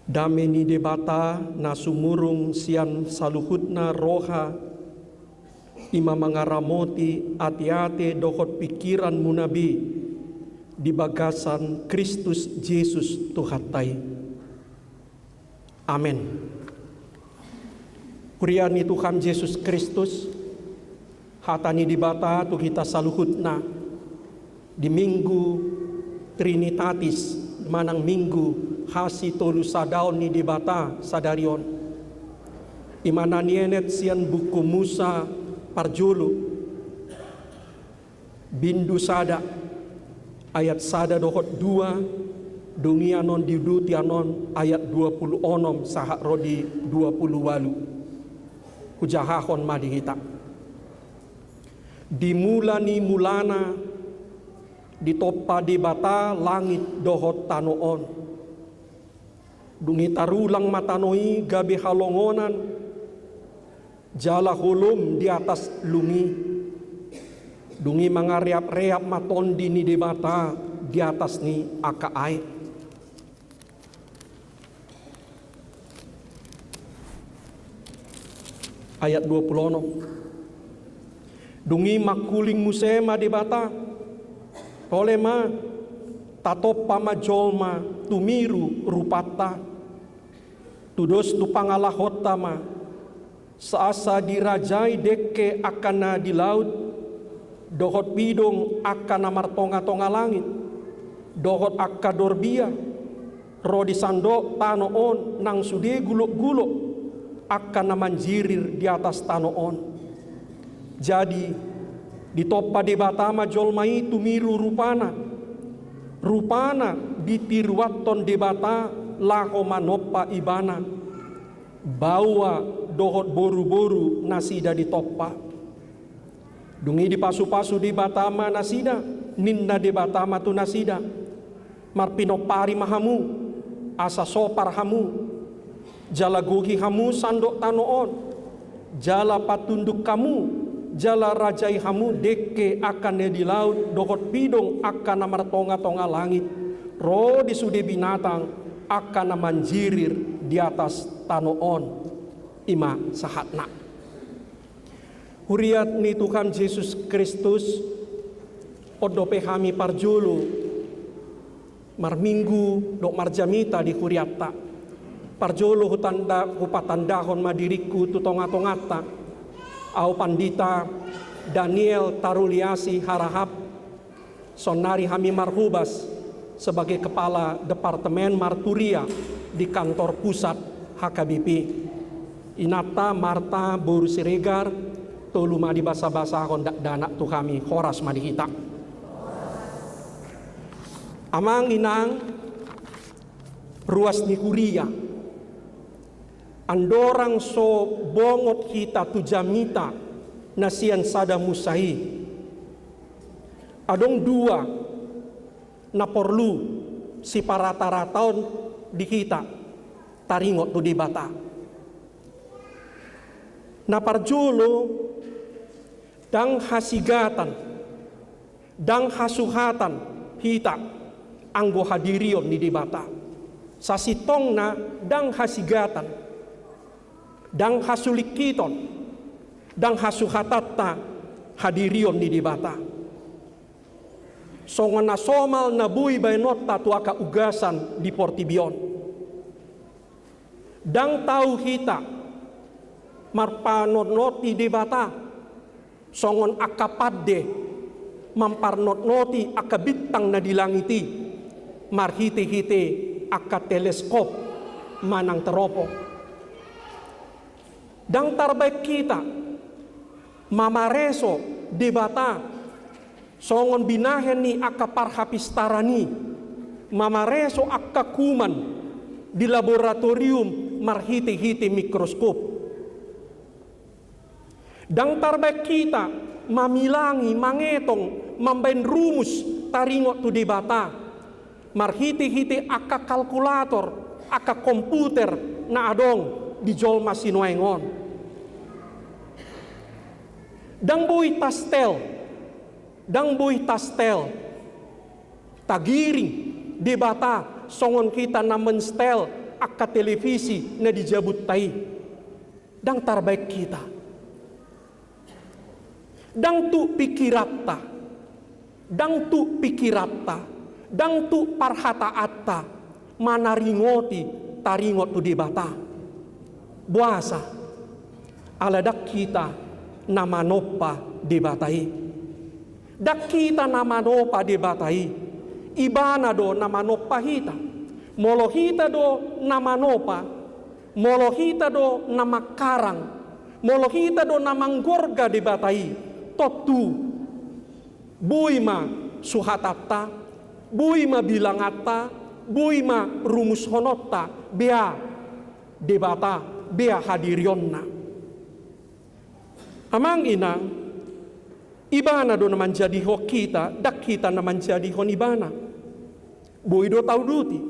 Dame ni debata na sumurung sian saluhutna roha ima mangaramoti ati-ati dohot pikiran munabi di bagasan Kristus Yesus Tuhatai. Amin. Kuriani Tuhan Yesus Kristus hatani dibata tu kita saluhutna di minggu Trinitatis manang minggu hasi tolu sadaon ni dibata sadarion imana nienet sian buku Musa parjulu bindu sada ayat sada dohot 2 dungianon didutianon ayat 20 onom sahak rodi 20 walu hujahahon madihita dimulani mulana ditoppa di bata langit dohot tanoon dungi tarulang matanoi gabi halongonan jala hulum di atas lungi dungi mangariap-reap matondi ni di bata di atas ni akaai ayat 20 dungi makuling musema di bata tolema tatoppa majolma tumiru rupata tudos tu pangalahota ma saasa dirajai deke akana di laut dohot bidong akana martonga-tonga langit dohot akadorbia rodi sandok tanoon nang sude guluk-guluk akana manjirir di atas tanoon. Jadi ditoppa di batama jolmai tumiru rupana ditiruaton di bata laho manoppa ibana bawa dohot boru-boru nasida ditoppa dungi di pasu-pasu di batama nasida ninda di batama tu nasida marpinopari mahamu asa sopar hamu jala gogi hamu sandok tanoon jala patunduk kamu jala rajai hamu deke akan di laut dohot bidong akan martonga-tonga langit ro di sude binatang akan manjirir di atas tanoon ima sahatna huriat ni Tuhan Yesus Kristus odope hami parjulu marminggu dok marjamita di huriatta parjulu hupatandahon madiriku tutonga-tongata au pandita Daniel Taruliasi Harahap sonari hami marhubas sebagai kepala Departemen Marturia di kantor pusat HKBP inata Marta Boru Siregar tolu madi basa-basa hondak danak tu kami horas madi kita amang inang ruas ni kuria andorang so bongot kita tu jamita nasian sada musai adong dua na perlu si parata-rataon di kita taringot tu di bata na parjolo dang hasigatan dang hasuhatan kita anggo hadirion ni di bata sasitong na dang hasigatan dang hasulikiton dang hasuhatatta hadirion ni dibata songon na somal na bui bainotta tuaka ugasan di portibion dang tau hita marpanot-noti dibata songon akapadde mamparnot-noti akabitang na dilangiti marhite-hite aka teleskop manang teropong dang tarbaik kita mamareso debata songon binahen ni akaparhapistarani mamareso akakuman di laboratorium marhite-hite mikroskop dang tarbaik kita mamilangi mangetong mambain rumus taringot tu debata marhite-hite aka kalkulator aka komputer na adong di jol masinoengon dang boy tastel tagiring debata songon kita na menstel akka televisi na dijabut tai. Dang terbaik kita. Dang tu pikiratta. Dang tu pikiratta. Dang tu parhata atta. Manaringoti taringot tu dibata. Buasa. Aladak kita namanopa dibatai. Dak kita namanopa dibatai. Ibana do namanopa hita. Molohita do namanopa. Molohita do namakarang. Molohita do namanggorga dibatai. Totu. Buima suhatatta. Buima bilangatta. Buima rumus honotta. Bea debata. Bea hadirionna. Amang ina, ibana do naman jadi ho kita, dak kita naman jadi ho ibana. Bui do tau duti.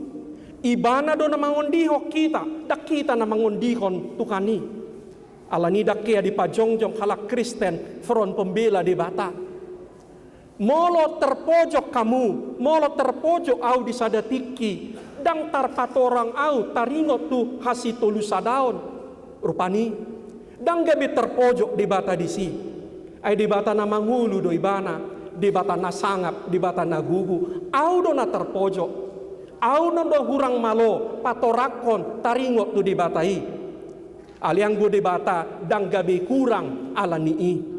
Ibana do naman ngondi ho kita, dak kita naman ngondi hon tukani. Alani dak kaya di pajongjong halak Kristen, front pembela di bata. Molo terpojok kamu, molo terpojok au di sadatiki, dang tarpatorang au taringot tu hasitolu sadaon. Rupani, dang gabi terpojok di bata di si. Ay di bata na mangulu do ibana, di bata na sangap, di bata na gugu. Au do na terpojok. Au do hurang malo, patorakon, taringot tu di batai. Aliang go di bata, dang gabi kurang ala nii.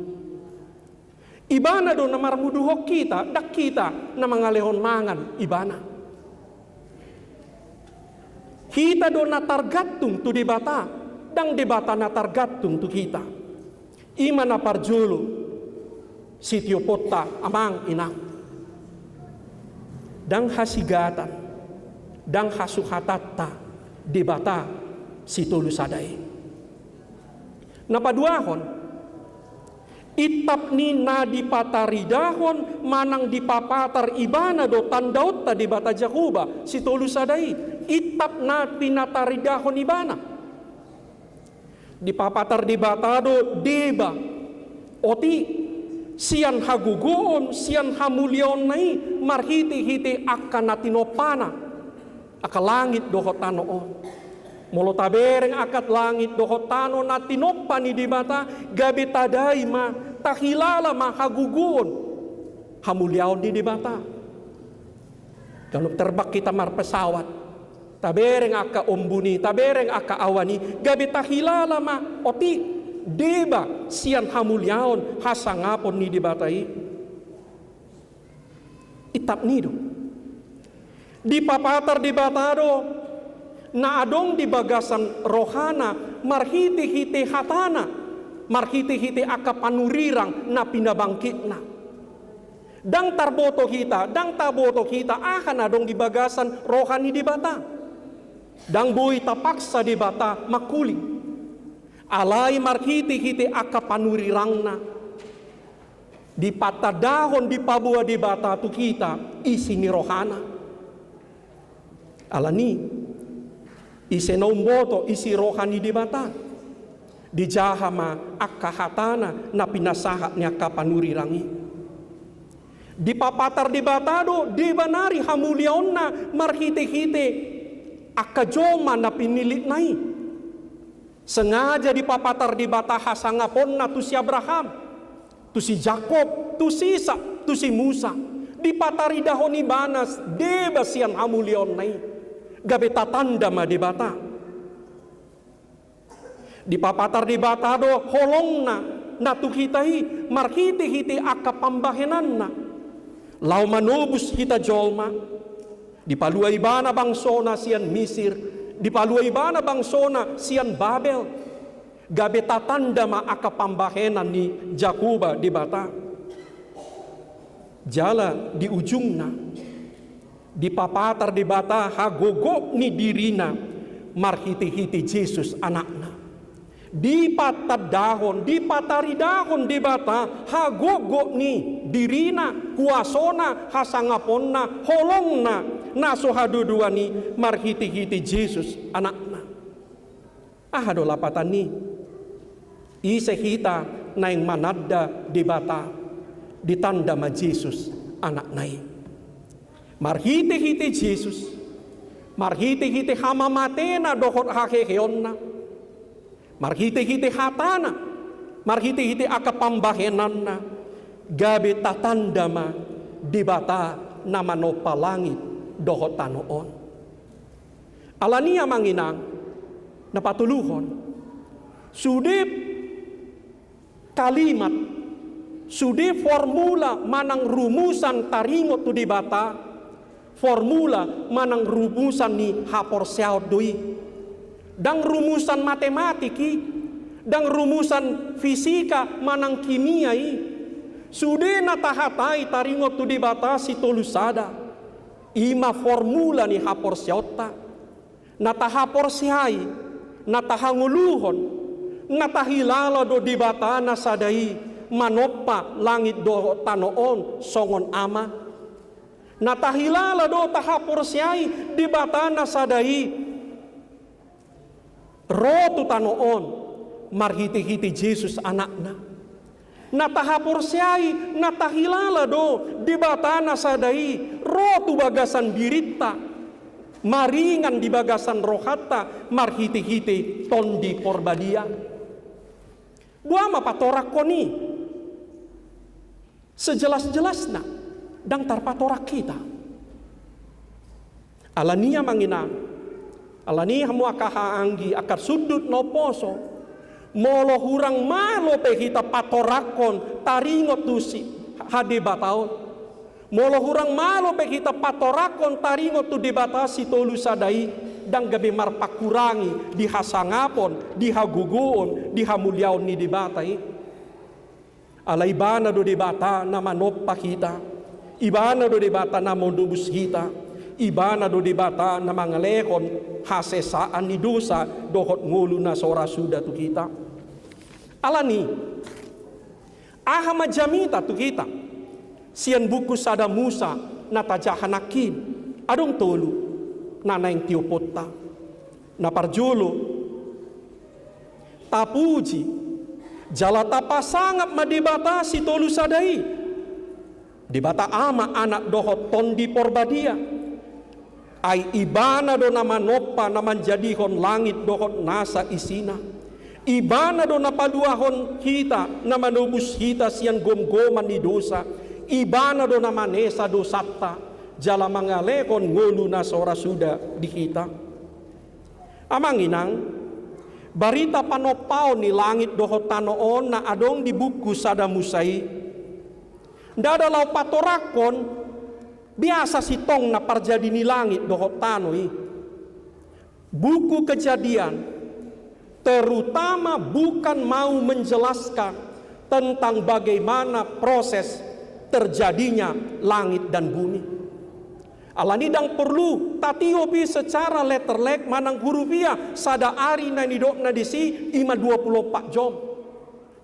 Ibana do na marmuduhok kita, dak kita na mangalehon mangan ibana. Kita do na targatung tu di bata. Dang debata na targatung tu kita. Ima na parjulu sitio pota amang inang. Dang hasigatan. Dang hasuhatatta debata situlu sadai. Napaduahon. Itap ni na dipataridahon manang dipapatar ibana do tandaot ta debata Jakuba situlu sadai. Itap na pinataridahon ibana. Dipapatar di batado deba oti sian hagugoon sian hamulyon nai marhiti-hiti akan natinopana akalangit dohotanoon molo tabereng akat langit dohotano natinopani di bata gabi tadai ma tahilala ma hagugoon hamulyon di bata kalau terbak kita mar pesawat tabereng aka ombuni, tabereng aka awani, gabi tahilala ma, oti, deba, sian hamulyaon, hasangapon ni dibatai. Itap nido. Dipapatar di batado, na adong di bagasan rohana, marhiti-hiti hatana, marhiti-hiti aka panurirang na pinabangkit na. Dang tarboto kita, dang taboto kita, akan adong di bagasan rohani di bata. Dang buhi tapaksa di bata makuling. Alai marhiti-hiti aka panurirangna. Di patadahon di pabua di bata tu kita isi ni rohana. Alani isi naumboto isi rohani di bata. Di jahama aka hatana na pinasahat ni aka panurirangi. Di papatar di batado di banari hamulyaon na marhiti-hiti akajoma na pinilit nai. Sengaja dipapatar di bata hasangapon na tu si Abraham, tu si Jacob, tu si Isa, tu si Musa. Dipatari dahon ibanas, deba sian hamulyon nai. Gabi tatanda ma di bata. Dipapatar di bata do holong na tu hitahi, marhiti-hiti akapambahenan na. Lau manubus hita jolma. Dipaluay bana bangsona sian Misir, dipaluay bana bangsona sian Babel. Gabi tatanda ma akapambahenan ni Jakuba di bata. Jala di ujungna, dipapatar di bata hagogo ni dirina, marhiti-hiti Jesus anakna. Dipatadahon, dipataridahon di bata hagogo ni dirina, kuasona, hasangaponna, holongna, nasohadudua ni marhiti-hiti Jesus anakna. Ahado lapatan ni isehita na yang manada di bata ditanda ma Jesus anak nai. Marhiti-hiti Jesus Marhiti-hiti hamamatena dohot hakeheonna. Marhiti-hiti hatana. Marhiti-hiti akapambahenanna. Gabi tatandama di bata nama nopa langit dohot tanoon. Alania manginang napatuluhon. Sudip kalimat. Sudip formula manang rumusan taringot tu di bata. Formula manang rumusan ni hapor siaut doi. Dang rumusan matematiki, dang rumusan fisika manang kimiai. Sude natahatai taringot tu dibatasi tolusada. Ima formula ni hapor siauta. Natahapor siai, natahanguluhon, natahilala do dibatana sadai. Manopa langit do tanoon songon ama. Natahilala do tahapor siai di batana sadai rotu tanoon marhiti-hiti Jesus anakna. Natahapor siai natahilala do di batana sadai rotu bagasan birita maringan di bagasan rohata marhiti-hiti tondi porbadia. Buama patorak koni sejelas-jelasna dang tarpatorak kita. Alania manginang. Alania mua kahaanggi akar sudut no poso. Molo hurang malo pe kita patorakon taringot tusi hade bataon. Molo hurang malo pe kita patorakon taringot tu debatasi tolu sadai dang gabe marpakurangi dihasangapon, dihaguguon, dihamuliaon ni debatai. Alaibana do debata na manop kita. Ibana do debata na mondubus hita. Ibana do debata na mangalekon hasesaan ni dosa dohot ngulu na sora suda tu kita. Alani aha majamita tu kita. Sian buku sada Musa na tajahanakin adong tolu na naing tiupota na parjolo tapuji jalata pasangap madibata si tolu sadai. Dibata ama anak dohot tondi porbadia. Ai ibana do nama nopa naman jadihon langit dohot nasa isina. Ibana do napaduahon kita naman ubus kita sian gom-goman ni dosa. Ibana do naman nesa dosata. Jala mangalekon ngulu na sora suda di kita. Amanginang barita panopao ni langit dohot tanoon na adong di buku sada Musai. Dada lau patorakon biasa sitong na parjadi ni langit dohot tanoi. Buku Kejadian terutama bukan mau menjelaskan tentang bagaimana proses terjadinya langit dan bumi. Alani dang perlu tatiopi secara letterlek manang hurufiah sada ari na nidok na disi ima 24 jam.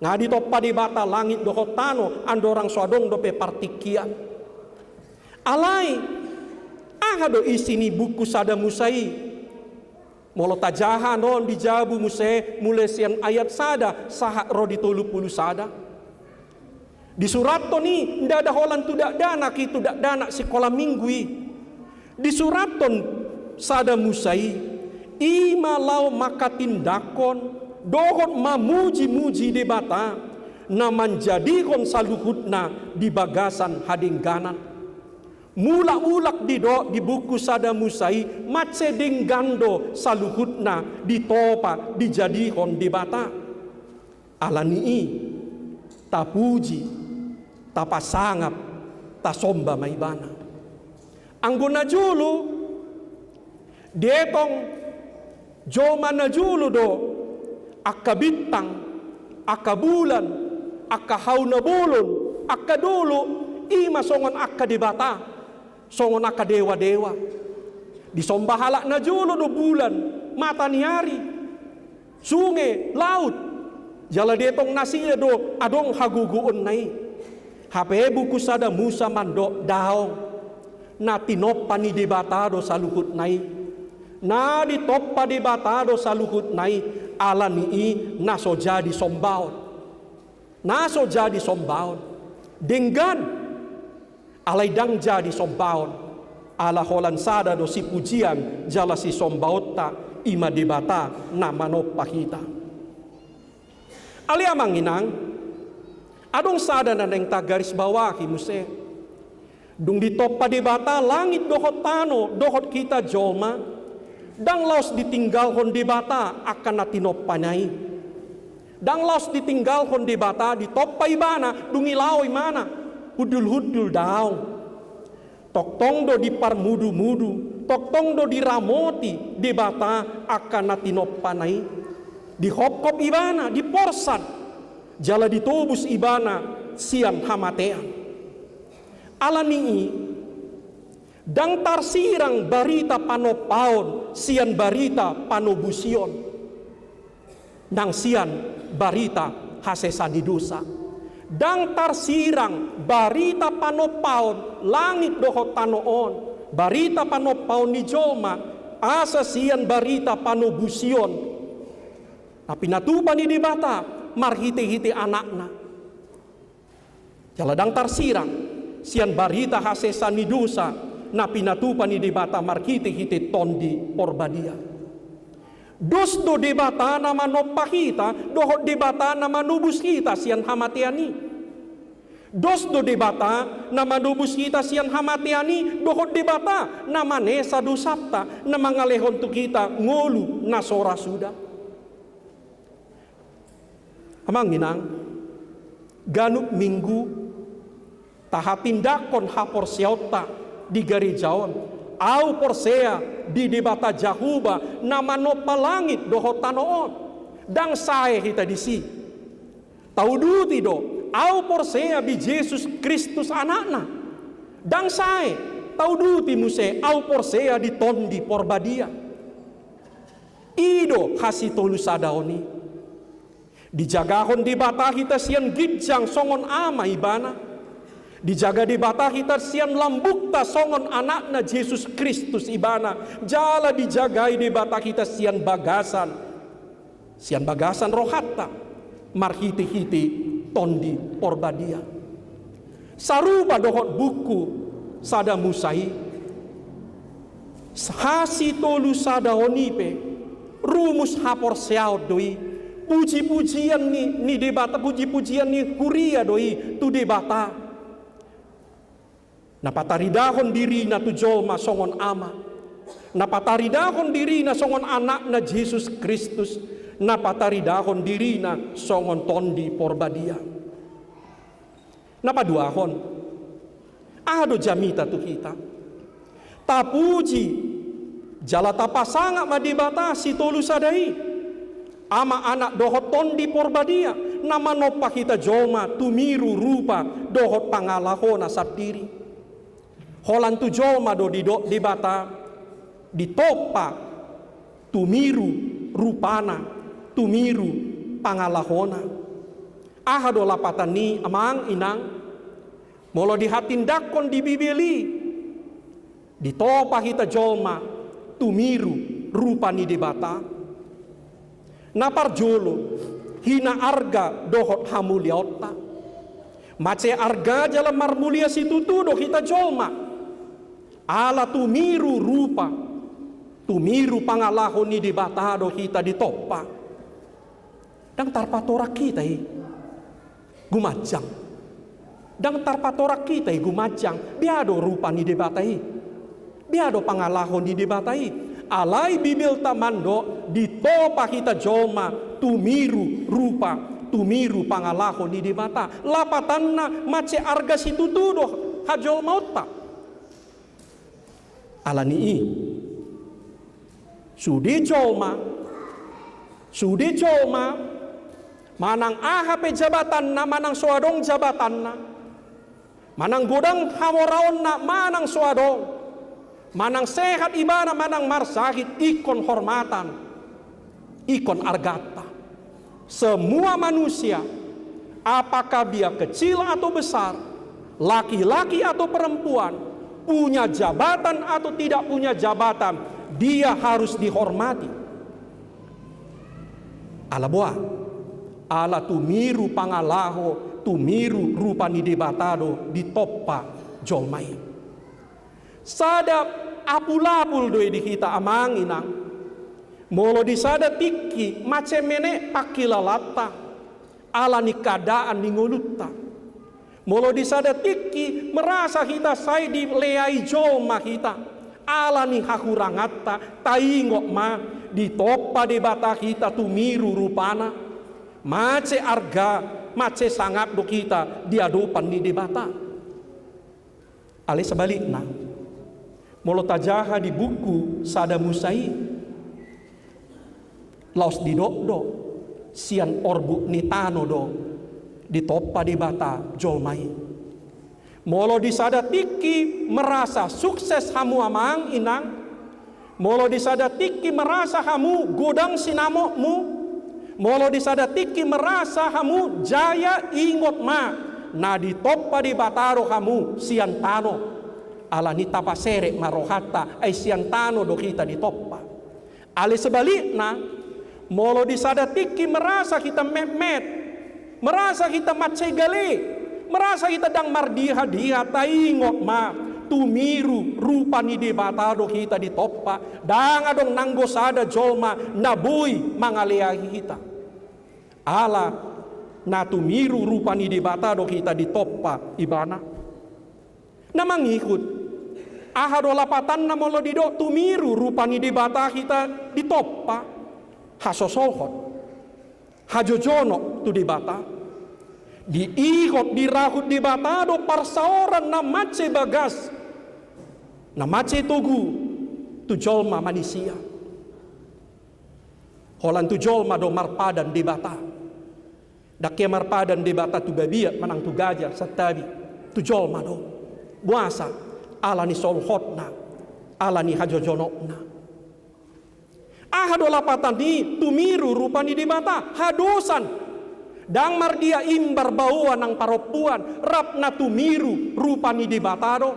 Ngadi topa di bata langit dohot tano andorang swadong dope partikian. Alai aha do isi ni buku sada Musai. Molo tajahan non dijabu Musai mulai sian ayat sada saha rodi 30 sada. Di surat to ni nda ada holan tudak dana ki tudak dana sekolah minggui. Di surat ton sada Musai ima lau maka tindakon dohot mamuji-muji di bata na manjadikon saluhutna di bagasan hadingganan. Mula-ulak di buku sada Musai matse dinggando saluhutna di topa dijadikon di bata. Alanii tapuji tapasangap tasomba maibana. Anggona julu detong jomana julu do akabintang, akabulan, akahauna bolon, akadolo, ima songon akadebata, songon akadewa-dewa. Disombahalak na julo do bulan, mata ni hari, sungai, laut. Jala detong nasiya do adong haguguon nai. Hape buku sada Musa mandok daong, na tinopa ni debatado sa luhut nai. Na ditoppa debatado sa luhut nai. Alani naso jadi sombaon. Naso jadi sombaon. Denggan alai dang jadi sombaon. ala holan sada do si pujian jala si sombaota ima debata na manoppa kita. Ali amang inang adong sada na neng tagaris bawahi muse dung ditoppa debata langit dohot tano dohot kita jolma dang laos ditinggalhon debata akan natinoppanay dang laos ditinggalhon debata ditoppa ibana dung ilaw imana hudul-hudul daw toktong do di parmudu-mudu toktong do di ramoti debata akan natinoppanay di hopkop ibana di porsan jala ditobus ibana sian hamatean alani dang tarsirang barita panopaon sian barita panobusion nang sian barita hasesani dosa dang tarsirang barita panopaon langit dohot tanoon barita panopaon ni joma asa sian barita panobusion na pinatupan ni debata marhite-hite anakna jaladang tarsirang sian barita hasesan ni dosa na pinatupan ni debata marhite-hite tondi porbadia dos do debata na manoppa kita dohot debata na manubus kita sian hamatiani dos do debata na manubus kita sian hamatiani dohot debata na manesa dosapta na mangalehon tu kita ngolu na sora sudah. Amang inang ganuk minggu tahatindakon hapor siauta di gerejaon au porsea di debata jahuba nama nopa langit dohot tanoon dang sae kita disi tau duti do au porsea bi Yesus Kristus anakna dang sae tau duti muse au porsea di tondi porbadia ido hasitolu sadaoni dijagahon di bata kita sian gijang songon ama ibana dijaga di bata kita sian lambukta songon anakna Yesus Kristus ibana jala dijagai di bata kita sian bagasan rohatta marhiti-hiti tondi porbadia sarupa dohot buku sada musai hasi tolu sada onipe rumus hapor seaut doi puji-pujian ni debata puji-pujian ni kuria doi tu debata napataridahon diri na tu jolma songon ama napataridahon diri na songon anak na Yesus Kristus napataridahon diri na songon tondi porbadia napaduahon ado jamita tu kita tapuji jala tapasanga madibata si tolu sadai ama anak dohot tondi porbadia nama nopa kita joma tumiru rupa dohot pangalahona sapdiri holan tu joma do di bata ditopa tumiru rupana tumiru pangalahona ahado lapatan ni amang inang molo dihatindakon di bibeli ditopa kita joma tumiru rupa ni debata naparjolo hina arga dohot hamuliota mace arga jala marmulia situtu do kita jolma ala tumiru rupa tumiru pangalahon ni debata do kita ditoppa dang tarpatorak kita gumajang dang tarpatorak kita gumajang biado rupa ni debata biado pangalahon ni debata alai bibil tamando ditopa kita joma tumiru rupa tumiru pangalahon di debata lapatanna mace arga situtudo hajol mauta alani sudi jolma manang ahape jabatan na manang suadong jabatan na manang godang hamoraon na manang suadong manang sehat ibana manang marsahit ikon hormatan ikon argata semua manusia apakah dia kecil atau besar laki-laki atau perempuan punya jabatan atau tidak punya jabatan dia harus dihormati ala boa ala tumiru pangalaho tumiru rupa ni debatado ditoppa jolmai Sada apul-apul doi di kita amanginang. Molo di sada tiki macemene pakilalata. Ala ni kadaan ni ngolutta. Molo di sada tiki merasa kita say di leai joma kita. Ala ni hakurangata taingok ma ditoppa di bata kita tumiru rupana. Mace arga, mace sangat do kita diadupan di bata. Ale sebaliknya. Molo tajaha di buku sada musai. Laos di do sian orbu ni tano do ditoppa di bata jolmai. Molo di sada tiki merasa sukses hamu amang inang. Molo di sada tiki merasa hamu godang sinamokmu. Molo di sada tiki merasa hamu jaya ingot ma. Na ditoppa di bataro hamu sian tano. Ala ni tapasere marohata ay sian tano do kita ditoppa. Ale sebaliknya, molo di sada tiki merasa kita memet, merasa kita macegale, merasa kita dang mardiha-diha taingok ma tumiru rupa ni di batado kita ditoppa, dang adong nanggo sada jolma nabui mangaleahi kita. Ala na tumiru rupa ni di batado kita ditoppa ibana. Na mangikut ahado lapatan na molo dido tumiru rupa ni di bata kita ditoppa hasosolhot hajojono tu di bata diihot dirahut di bata do parsaoran na mace bagas na mace tugu tu jolma manusia holan tu jolma do marpadan di bata dakke marpadan di bata tu babia manang tu gajah satabi tu jolma do buasa ala ni solhotna, ala ni hajojonokna. Ahado lapatan ni tumiru rupa ni di mata hadosan. Dang mardia imbar bawa nang paropuan rapna tumiru rupa ni di batado.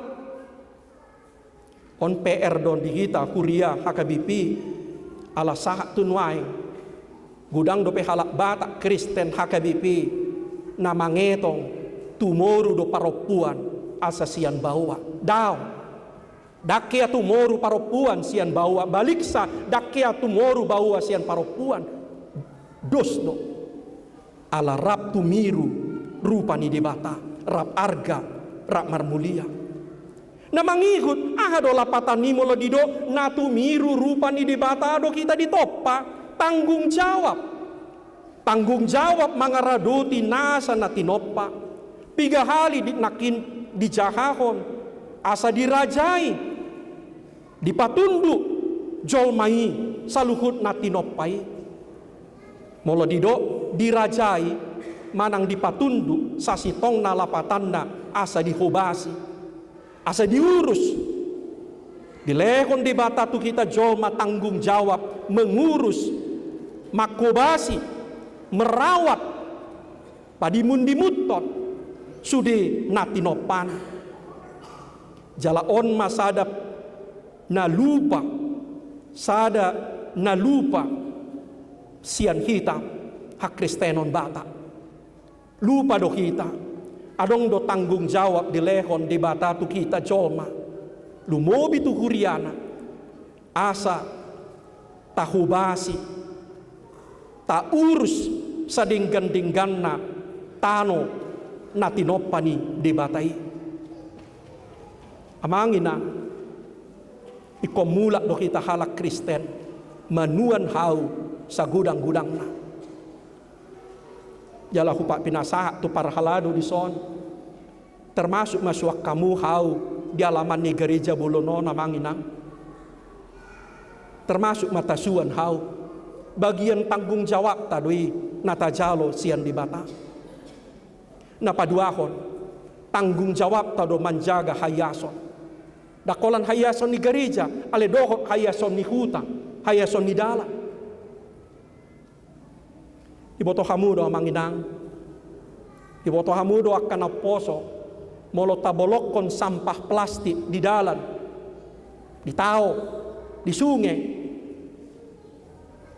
On PR don di kita kuria HKBP ala sahat tunwai. Gudang dope halak bata Kristen HKBP namangetong tumoru do paropuan asasian bawa daw dakia tumoru paropuan sian bawa baliksa dakia tumoru bawa sian paropuan dosdo ala rap tumiru rupa ni debata rap arga rap marmulia na mangigut ahado lapatan ni molo dido na tumiru rupa ni debata do kita ditoppa tanggung jawab mangaradoti nasa na tinoppa piga hali nakin dijahahon asa dirajai dipatunduk jolmai saluhut natinoppai molo dido dirajai manang dipatunduk sasitong nalapatanna asa dihobasi asa diurus dilehon di bata tu kita jolma tanggung jawab mengurus makobasi merawat padimun-dimuton sude natinopan jalaon masadap na lupa sada na lupa sian kita hak Kristenon bata lupa do kita adong do tanggung jawab di lehon di bata tu kita jolma lumobi tu huriana asa tahubasi ta urus sadinggan-dingganna tano natinopani di batai amangina ikomulak do kita halak Kristen manuan hau sa gudang-gudangna jala hupak pinasaha tu para halado di son termasuk masuak kamu hau di alaman ni gereja Bolono namangina termasuk matasuan hau bagian tanggung jawab tadui natajalo sian di bata napaduahon tanggung jawab tado manjaga hayason dakolan hayason ni gereja ale dohot hayason ni huta hayason ni dala iboto hamudo manginang iboto hamudo akan aposo molo tabolok kon sampah plastik di dalan di tao di sungai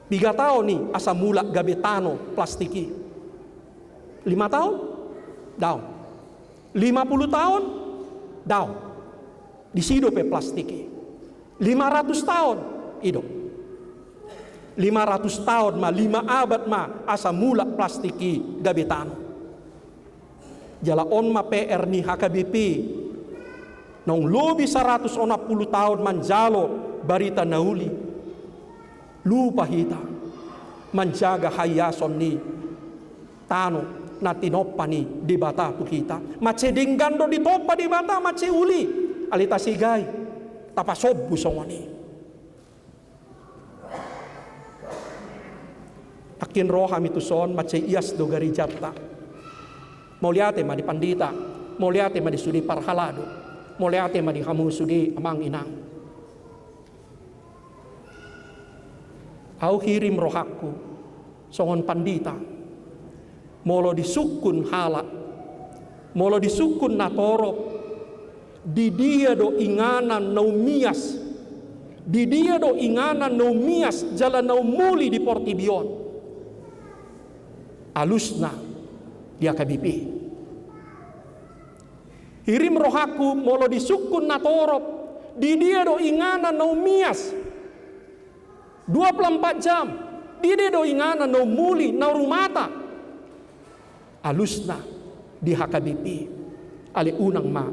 3 tahun nih asa mula gabetano plastiki 5 tahun down 50 tahun down Di sido pe plastiki. 500 tahun ido. 500 tahun 5 abad asa mula plastiki gabetano. Jala on PR ni HKBP nong lebih 140 tahun manjalo barita nauli. Lupa hita menjaga hayason ni tano na tinoppa ni di bata tu kita. Mace dinggando di toppa di bata mace uli. Alita sigay tapasob busongoni. Akin roha mituson mace ias do garijata. Moliate ma di pandita, moliate ma di sudi parhalado, moliate ma di kamu sudi amang inang. Au hirim rohaku songon pandita, molo disukun hala, molo disukun natorop, di dia do inganan naumias, di dia do inganan naumias jalan naumuli di Portibion. Alusna dia KBP. Hirim rohaku molo disukun natorop, di dia do ingana naumias 24 jam, di dia do ingana naumuli naurumata. Alusna di HKBP ale unang ma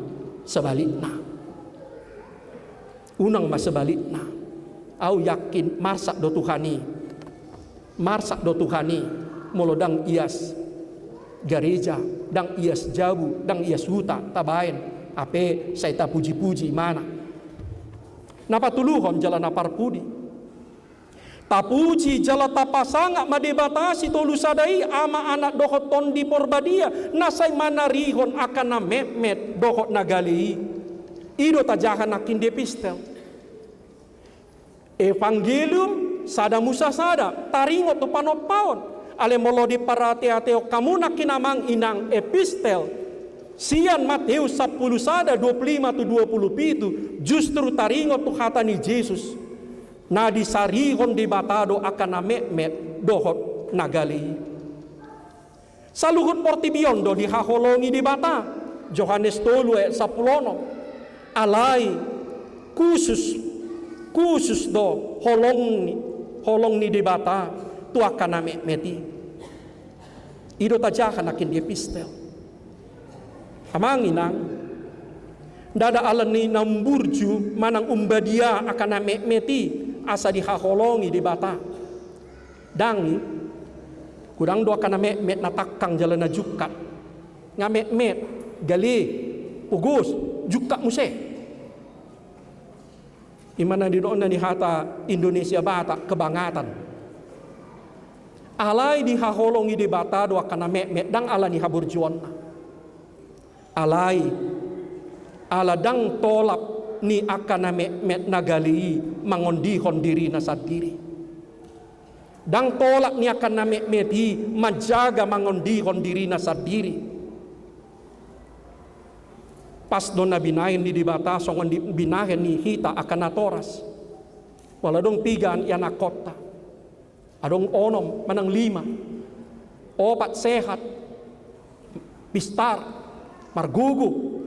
sebalikna. Unang ma sebalikna. Au yakin marsak do Tuhani. Marsak do Tuhani molodang ias gereja dang ias jabu dang ias huta tabain ape saya ta puji-puji mana napatuluhon jala naparpudi tapuji jala tapasanga madebatasi tolusadai ama anak dohot tondi porbadia nasay manarihon akan na mehmet dohot nagali ido tajahan nakin depistel evangelium sada musa sada taringot tu panoppaon ale molo di parate-ateo kamu nak kinamang inang epistel sian Matius 10 sada 25 tu 27 justru taringot tu kata ni Yesus na disarihon di batado akan na mehmet dohot nagali saluhut Portibion do di haholongi di bata Johannes 3 10 alai khusus do holong ni di bata tu akan meti ido tajahan akin dia pistel amang inang dada alani namburju manang umbadia akan meti asa dihaholongi di bata dangi kurang do akan met natakang jalan na jukat ngamet gali ugus jukat muse imana di doon na ni hata Indonesia bata kebangatan alai di haholongi di bata do akan mehmet dang ala ni haburjuan alai ala dang tolap ni akan mehmet nagali mangondihon diri nasadiri dang tolak ni akan mehmeti menjaga mangondihon diri nasadiri pas do na binahin di bata songon di binahin ni hita akan natoras waladong pigan yana kota adong onom manang 5 opat sehat pistar margugu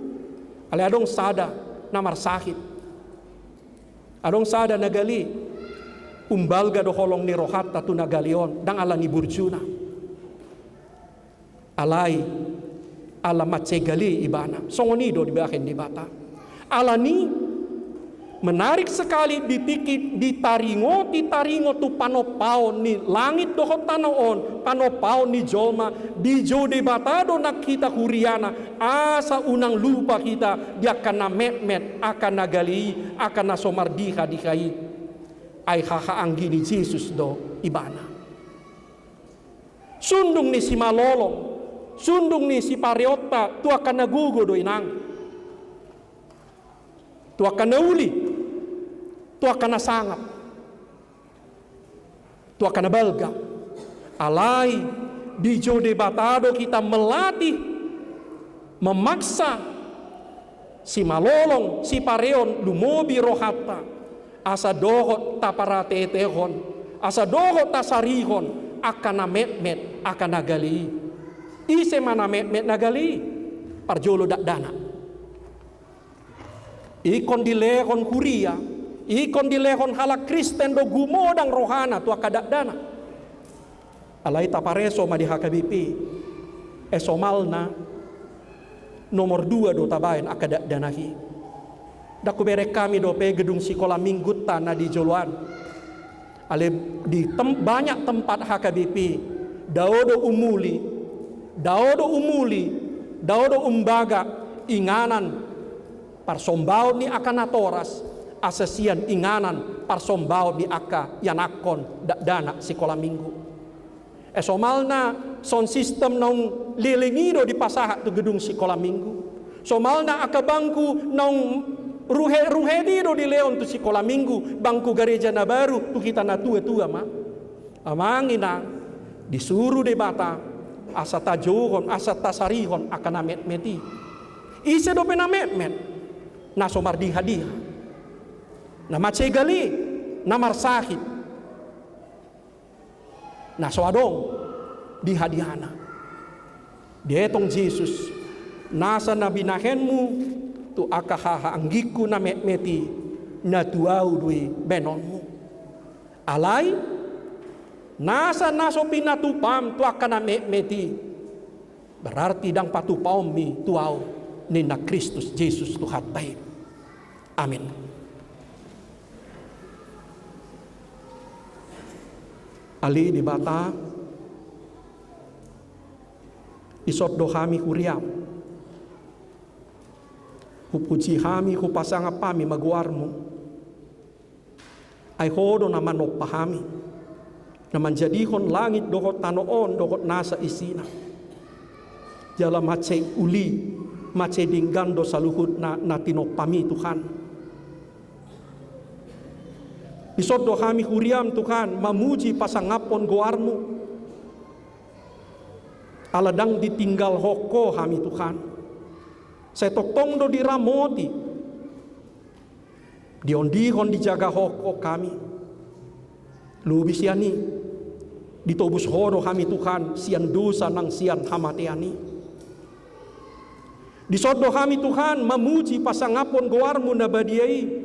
ale adong sada na marsakit adong sada nagali umbalga do holong ni rohat tu nagalion dang ala ni burjuna alai ala matsegali ibana songonido di bakin di bata ala ni menarik sekali dipikir ditaringo tu panopaon ni langit dohot tanaon panopaon ni jolma di jode batado nak kita kuriana asa unang lupa kita dia akan mehmet akan nagali akan nasomardiha dikai ay hahaanggi ni Jesus do ibana sundung ni si malolong sundung ni si pariota tu akan nagugo do inang tu akan nauli, tu akan nasangap, tu akan nabalga. Alai di jode batado kita melatih, memaksa si malolong, si pareon lumobi rohata, asa dohot taparate tehon, asa dohot tasarihon akan namet akan nagali. Ise mana met nagali, parjolo dak dana. ikon dilehon kuria, ikon dilehon halak Kristen do gumodang rohana tua kadadana. Alai tapareso ma di HKBP esomalna nomor 2 do tabayan akadadanahi. Daku bere kami do pe gedung sekolah minggu tanah di Joluan. Ale di banyak tempat HKBP daodo umuli, daodo umbaga inganan parsombao ni akanatoras asesian inganan parsombao di aka yanakon dana sekolah minggu. Somalna sound system nong lilingido di pasaha tu gedung sekolah minggu. Somalna akabangku nong ruhe di leon tu sekolah minggu, bangku gereja na baru tu kita na tua ma. Amangina disuruh de bata asa tajohon asa tasarihon akan meti. Ise do pena met na somar di hadiah. Na macegali na marsahid. Na soadong di hadiahna. Dietong Jesus nasa nabinahenmu tu akahaha anggiku na meti na tuau dui benonmu. Alai nasa naso pinatupam tu akan na meti berarti dang patupau mi tuau ni na Kristus Jesus tu hatai. Amin. Ali di bata isot do kami kuriam hupuji kami hupasanga pami maguarmu ay hodo na manok pahami na manjadihon langit dohot tanoon dohot nasa isina jala mace uli mace dinggando saluhut na tinok pami Tuhan. Isod do kami huriam Tuhan mamuji pasangapon goarmu aladang ditinggal hoko kami Tuhan setotong do diramoti diondihon dijaga hoko kami lubis yani ditobus hodo kami Tuhan sian dosa nang sian hamatiani disod do kami Tuhan mamuji pasangapon goarmu nabadiai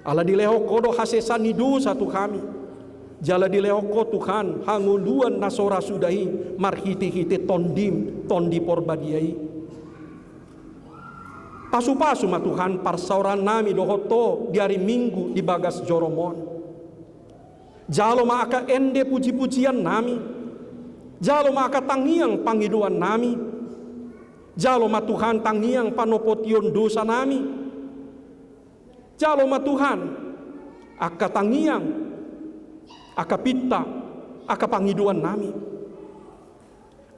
ala dilehoko do hasesani dosa tu kami. Jala dilehoko Tuhan hanguluan nasora sudahi marhiti-hiti tondi porbadiai. Pasu-pasu ma Tuhan parsauran nami dohoto di hari Minggu di bagas Joromon. Jalo ma aka ende puji-pujian nami. Jalo ma aka tangiang pangiduan nami. Jalo ma Tuhan tangiang panopotion dosa nami. Jalo ma Tuhan aka tangiang aka pitta aka pangiduan nami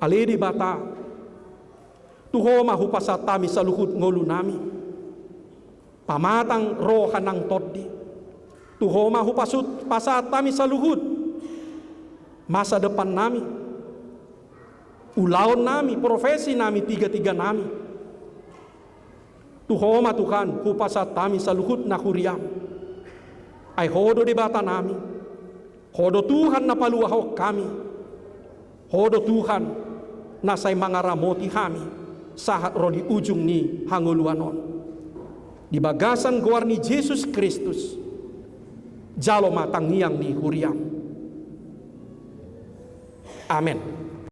aledi bata tuho ma hupasatami saluhut ngolu nami pamatang roha nang toddi tuho ma hupasut pasatami saluhut masa depan nami ulaon nami profesi nami tiga nami tuhoma Tuhan hupasat kami saluhut na kuriam ay hodo di bata nami hodo Tuhan na paluahok kami hodo Tuhan na say mga ramoti kami sahat ro di ujung ni hanguluanon di bagasan guar ni Jesus Kristus jalo matangiang ni huriam. Amen.